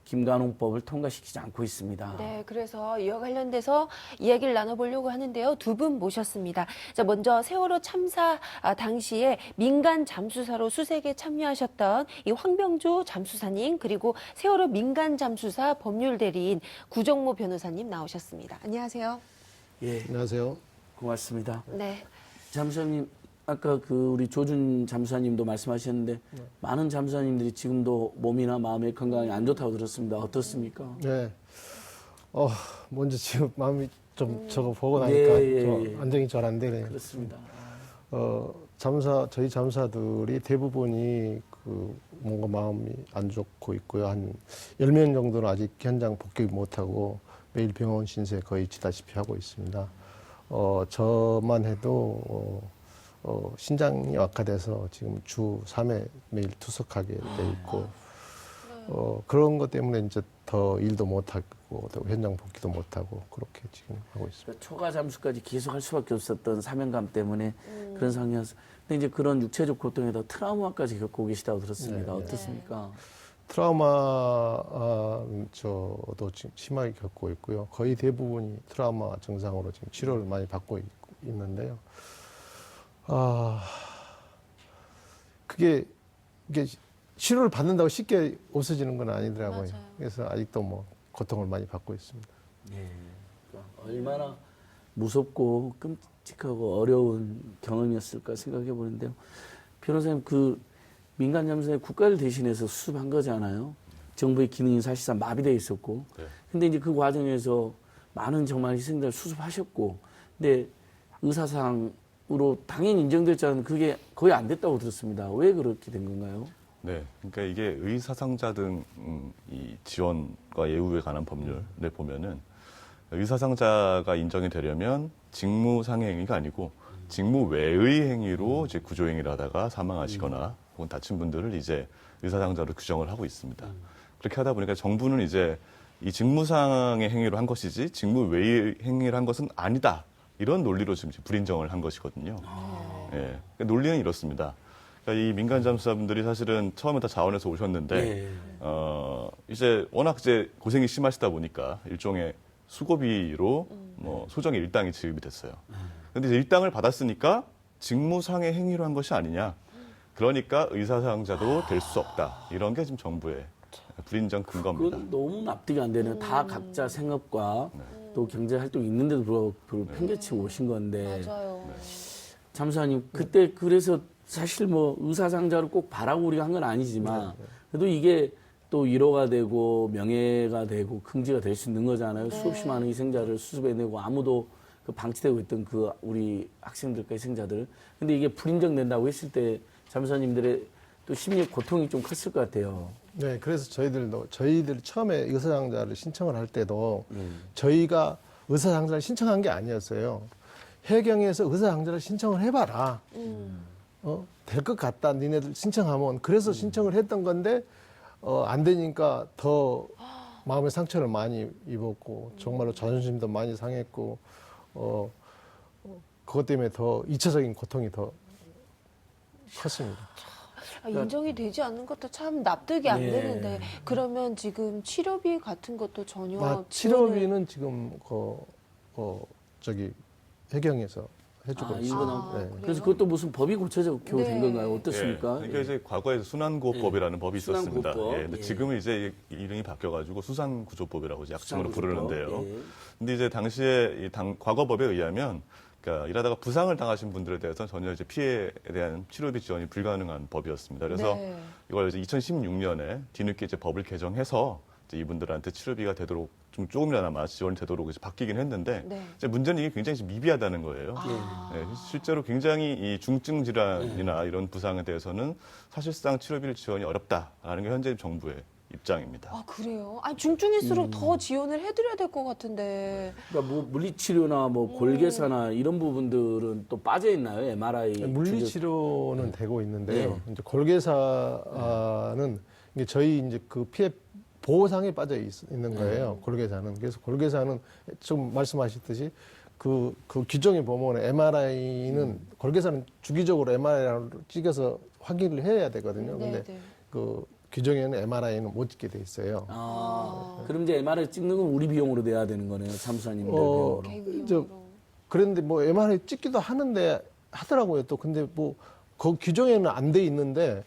김간홍법을 통과시키지 않고 있습니다. 네, 그래서 이와 관련돼서 이야기를 나눠보려고 하는데요. 두 분 모셨습니다. 자, 먼저 세월호 참사 당시에 민간 잠수사로 수색에 참여하셨던 이 황병주 잠수사님, 그리고 세월호 민간 잠수사 법률 대리인 구정모 변호사님 나오셨습니다. 안녕하세요. 예, 안녕하세요. 고맙습니다. 네. 잠수사님, 아까 우리 조준 잠수사님도 말씀하셨는데 많은 잠수사님들이 지금도 몸이나 마음의 건강이 안 좋다고 들었습니다. 어떻습니까? 네. 먼저 지금 마음이 좀 저거 보고 나니까 좀 안정이 잘 안 되네요. 그렇습니다. 저희 잠수사들이 대부분이 뭔가 마음이 안 좋고 있고요. 한 10명 정도는 아직 현장 복귀 못하고 매일 병원 신세 거의 지다시피 하고 있습니다. 저만 해도 신장이 악화돼서 지금 주 3회 매일 투석하게 돼 있고, 그런 것 때문에 이제 더 일도 못하고, 또 현장 복귀도 못하고, 그렇게 지금 하고 있습니다. 초과 잠수까지 계속 할 수밖에 없었던 사명감 때문에 그런 상황이었어요. 근데 이제 그런 육체적 고통에 더 트라우마까지 겪고 계시다고 들었습니다. 네. 어떻습니까? 트라우마, 저도 지금 심하게 겪고 있고요. 거의 대부분이 트라우마 증상으로 지금 치료를 많이 받고 있는데요. 이게 치료를 받는다고 쉽게 없어지는 건 아니더라고요. 맞아요. 그래서 아직도 뭐 고통을 많이 받고 있습니다. 네. 얼마나 무섭고 끔찍하고 어려운 경험이었을까 생각해 보는데요. 변호사님, 민간 잠수사의 국가를 대신해서 수습한 거잖아요. 정부의 기능이 사실상 마비되어 있었고. 근데 이제 그 과정에서 많은 정말 희생자를 수습하셨고, 근데 의사상으로 당연히 인정됐지만 그게 거의 안 됐다고 들었습니다. 왜 그렇게 된 건가요? 네, 그러니까 이게 의사상자 등 이 지원과 예우에 관한 법률을 보면은 의사상자가 인정이 되려면 직무상의 행위가 아니고 직무 외의 행위로 이제 구조행위를 하다가 사망하시거나 혹은 다친 분들을 이제 의사상자로 규정을 하고 있습니다. 그렇게 하다 보니까 정부는 이제 이 직무상의 행위로 한 것이지 직무 외의 행위를 한 것은 아니다. 이런 논리로 지금 불인정을 한 것이거든요. 예, 그러니까 논리는 이렇습니다. 그러니까 이 민간 잠수사분들이 사실은 처음에 다 자원해서 오셨는데, 이제 워낙 이제 고생이 심하시다 보니까 일종의 수고비로 뭐 소정의 일당이 지급이 됐어요. 근데 이제 일당을 받았으니까 직무상의 행위로 한 것이 아니냐. 그러니까 의사상자도 될 수 없다. 이런 게 지금 정부의 불인정 근거입니다. 그건 너무 납득이 안 되는. 다 각자 생업과 또 경제 활동이 있는데도 불구하고 팽개치고 오신 건데. 맞아요. 잠수사님, 그때 그래서 사실 뭐 의사상자로 꼭 바라고 우리가 한 건 아니지만 그래도 이게 또 위로가 되고 명예가 되고 긍지가 될 수 있는 거잖아요. 수없이 많은 희생자를 수습해내고 아무도 방치되고 있던 우리 학생들과 희생자들. 근데 이게 불인정된다고 했을 때 잠수사님들의 또 심리 고통이 좀 컸을 것 같아요. 네, 그래서 저희들 처음에 의사상자를 신청을 할 때도 저희가 의사상자를 신청한 게 아니었어요. 해경에서 의사상자를 신청을 해봐라. 될 것 같다. 니네들 신청하면. 그래서 신청을 했던 건데, 안 되니까 더 마음의 상처를 많이 입었고, 정말로 자존심도 많이 상했고, 그것 때문에 더 2차적인 고통이 더 컸습니다. 인정이 되지 않는 것도 참 납득이 안 네. 되는데, 그러면 지금 치료비 같은 것도 전혀 치료비는 지금 해경에서 해주고 있습니다. 네. 그래서 그것도 무슨 법이 고쳐져 겨우 된 건가요? 어떻습니까? 그러니까 이제 과거에 순환구호법이라는 법이 있었습니다. 순환구호법. 예, 근데 지금은 이제 이름이 바뀌어가지고 수산구조법이라고 이제 약칭으로 부르는데요. 예. 근데 이제 당시에 과거법에 의하면 그러니까 일하다가 부상을 당하신 분들에 대해서 전혀 이제 피해에 대한 치료비 지원이 불가능한 법이었습니다. 그래서 이걸 이제 2016년에 뒤늦게 이제 법을 개정해서 이제 이분들한테 치료비가 되도록 조금이나마 지원이 되도록 이제 바뀌긴 했는데 이제 문제는 이게 굉장히 미비하다는 거예요. 네, 실제로 굉장히 이 중증 질환이나 이런 부상에 대해서는 사실상 치료비를 지원이 어렵다라는 게 현재 정부의 입장입니다. 아, 그래요? 아니, 중증일수록 더 지원을 해드려야 될 것 같은데. 그러니까 뭐 물리치료나 뭐 골개사나 이런 부분들은 또 빠져 있나요? MRI 물리치료는 되고 있는데요. 네. 이제 골개사는 이게 저희 이제 그 피해 보호상에 빠져 있는 거예요. 골개사는. 그래서 골개사는 좀 말씀하셨듯이 그 규정에 보면 MRI는 골개사는 주기적으로 MRI를 찍어서 확인을 해야 되거든요. 근데 그 규정에는 MRI는 못 찍게 돼 있어요. 그럼 이제 MRI 찍는 건 우리 비용으로 내야 되는 거네요, 참사님들 비용으로. 그런데 뭐 MRI 찍기도 하더라고요. 또 근데 뭐 그 규정에는 안 돼 있는데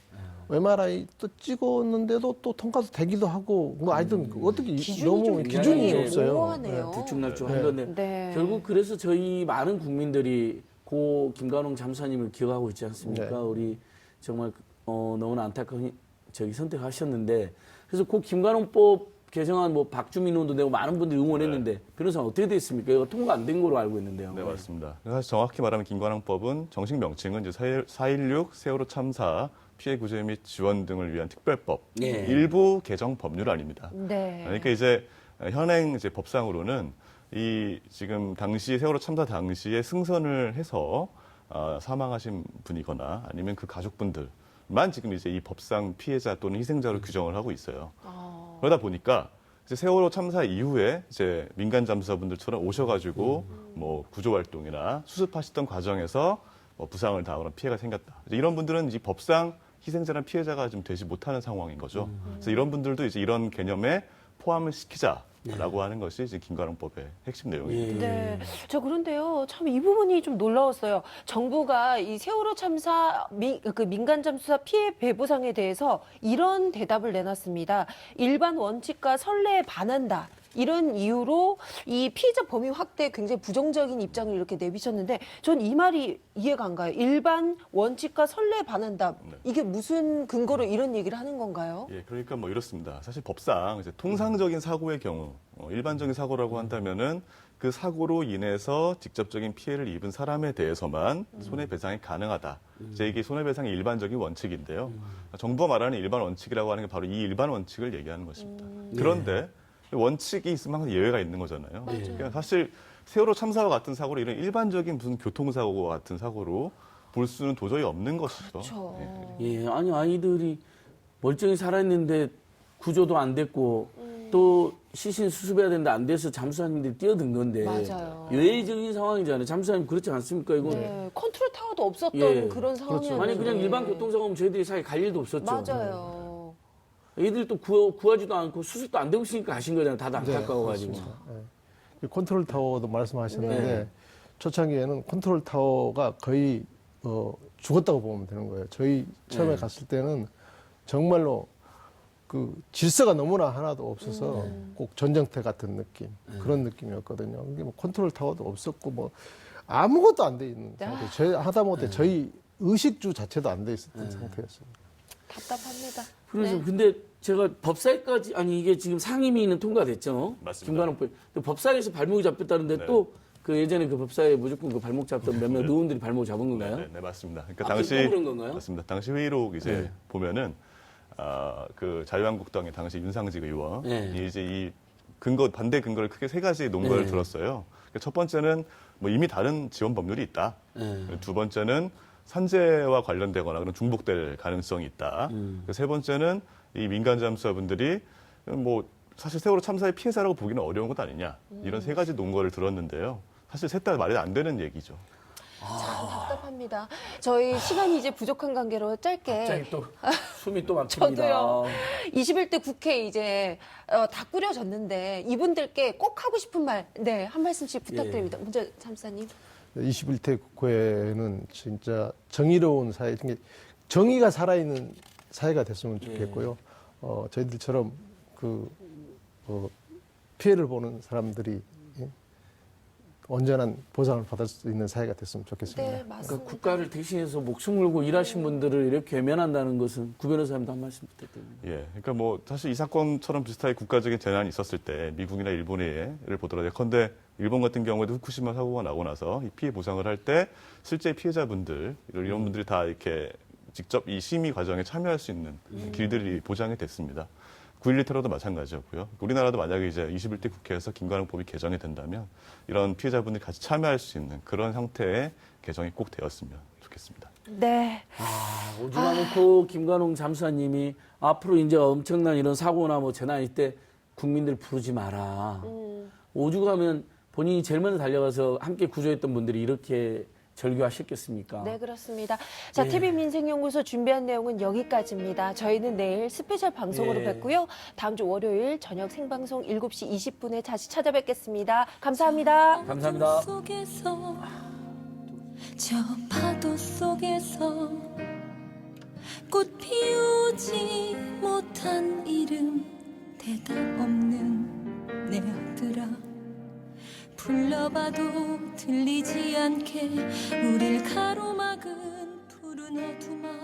MRI 또 찍었는데도 또 통과도 되기도 하고 뭐 하여튼 어떻게 너무 기준이 없어요. 들쭉날쭉한 건데 결국 그래서 저희 많은 국민들이 고 김관홍 참사님을 기억하고 있지 않습니까? 네. 우리 정말 너무나 안타까운 선택하셨는데 그래서 고 김관홍법 개정안 뭐 박주민 의원도 내고 많은 분들이 응원했는데 변호사는 어떻게 됐습니까? 이거 통과 안 된 거로 알고 있는데요. 네, 맞습니다. 사실 정확히 말하면 김관항법은 정식 명칭은 이제 4.16 세월호 참사 피해 구제 및 지원 등을 위한 특별법 일부 개정 법률 아닙니다. 그러니까 이제 현행 이제 법상으로는 이 지금 당시 세월호 참사 당시에 승선을 해서 사망하신 분이거나 아니면 그 가족분들만 지금 이제 이 법상 피해자 또는 희생자로 규정을 하고 있어요. 그러다 보니까 이제 세월호 참사 이후에 이제 민간 잠수사분들처럼 오셔가지고 뭐 구조 활동이나 수습하시던 과정에서 뭐 부상을 당하거나 피해가 생겼다. 이런 분들은 이제 법상 희생자나 피해자가 좀 되지 못하는 상황인 거죠. 그래서 이런 분들도 이제 이런 개념에 포함을 시키자라고 하는 것이 이제 김관홍법의 핵심 내용입니다. 네. 저 그런데요, 참 이 부분이 좀 놀라웠어요. 정부가 이 세월호 참사 민간 잠수사 피해 배부상에 대해서 이런 대답을 내놨습니다. 일반 원칙과 선례에 반한다. 이런 이유로 이 피해자 범위 확대에 굉장히 부정적인 입장을 이렇게 내비쳤는데 전 이 말이 이해가 안 가요. 일반 원칙과 선례에 반한다. 이게 무슨 근거로 이런 얘기를 하는 건가요? 예, 그러니까 뭐 이렇습니다. 사실 법상 이제 통상적인 사고의 경우 일반적인 사고라고 한다면은 그 사고로 인해서 직접적인 피해를 입은 사람에 대해서만 손해배상이 가능하다. 이제 이게 손해배상의 일반적인 원칙인데요. 정부가 말하는 일반 원칙이라고 하는 게 바로 이 일반 원칙을 얘기하는 것입니다. 그런데 원칙이 있으면 항상 예외가 있는 거잖아요. 그러니까 사실 세월호 참사와 같은 사고를 이런 일반적인 무슨 교통사고와 같은 사고로 볼 수는 도저히 없는 것이죠. 그렇죠. 예, 아니 아이들이 멀쩡히 살아있는데 구조도 안 됐고 또 시신 수습해야 되는데 안 돼서 잠수사님들이 뛰어든 건데 맞아요. 예외적인 상황이잖아요. 잠수사님 그렇지 않습니까? 이거 컨트롤 타워도 없었던 그런 상황이었는데. 아니 그냥 일반 교통사고면 저희들이 사실 갈 일도 없었죠. 맞아요. 애들 또 구하지도 않고 수습도 안 되고 있으니까 가신 거잖아요. 다들 안타까워가지고. 컨트롤 타워도 말씀하셨는데 초창기에는 컨트롤 타워가 거의 죽었다고 보면 되는 거예요. 저희 처음에 갔을 때는 정말로 그 질서가 너무나 하나도 없어서 꼭 전쟁터 같은 느낌 그런 느낌이었거든요. 이게 뭐 컨트롤 타워도 없었고 뭐 아무것도 안 돼 있는 상태. 하다못해 저희 의식주 자체도 안 돼 있었던 상태였습니다. 답답합니다. 그래서 근데 제가 법사위까지 아니 이게 지금 상임위는 통과됐죠. 맞습니다. 김관홍법. 법사위에서 발목이 잡혔다는데 또 그 예전에 그 법사위에 무조건 그 발목 잡던 몇몇 의원들이 발목 잡은 건가요? 네, 맞습니다. 그러니까 또 당시 그런 건가요? 맞습니다. 당시 회의록 이제 보면은 그 자유한국당의 당시 윤상직 의원이 이제 이 반대 근거를 크게 세 가지 논거를 들었어요. 그러니까 첫 번째는 뭐 이미 다른 지원 법률이 있다. 두 번째는 산재와 관련되거나 그런 중복될 가능성이 있다. 세 번째는 이 민간 잠수사분들이 뭐 사실 세월호 참사의 피해자라고 보기는 어려운 것 아니냐. 이런 세 가지 논거를 들었는데요. 사실 셋 다 말이 안 되는 얘기죠. 참 답답합니다. 저희 시간이 이제 부족한 관계로 짧게. 갑자기 또 숨이 또 막힙니다. 저도요. 21대 국회 이제 다 꾸려졌는데 이분들께 꼭 하고 싶은 말, 한 말씀씩 부탁드립니다. 먼저 참사님. 21대 국회는 진짜 정의로운 사회, 정의가 살아있는 사회가 됐으면 좋겠고요. 저희들처럼 피해를 보는 사람들이 온전한 보상을 받을 수 있는 사회가 됐으면 좋겠습니다. 네, 맞습니다. 그러니까 국가를 대신해서 목숨 걸고 일하신 분들을 이렇게 외면한다는 것은 구 변호사님도 한 말씀 부탁드립니다. 예, 그러니까 뭐 사실 이 사건처럼 비슷하게 국가적인 재난이 있었을 때 미국이나 일본의 예를 보더라도 예컨대 일본 같은 경우에도 후쿠시마 사고가 나고 나서 이 피해 보상을 할 때 실제 피해자분들 이런 분들이 다 이렇게 직접 이 심의 과정에 참여할 수 있는 길들이 보장이 됐습니다. 9.11 테러도 마찬가지였고요. 우리나라도 만약에 이제 21대 국회에서 김관영법이 개정이 된다면 이런 피해자분들이 같이 참여할 수 있는 그런 형태의 개정이 꼭 되었으면 좋겠습니다. 네. 오죽하면 그 김관웅 잠수사님이 앞으로 이제 엄청난 이런 사고나 뭐 재난일 때 국민들 부르지 마라. 오죽하면 본인이 제일 먼저 달려가서 함께 구조했던 분들이 이렇게 절규하셨겠습니까? 네, 그렇습니다. 자, 네. TV민생연구소 준비한 내용은 여기까지입니다. 저희는 내일 스페셜 방송으로 네. 뵙고요. 다음 주 월요일 저녁 생방송 7시 20분에 다시 찾아뵙겠습니다. 감사합니다. 감사합니다. 속에서 저 파도 속에서 꽃 피우지 못한 이름 대답 없는 내 아들아 불러봐도 들리지 않게 우릴 가로막은 푸른 어둠아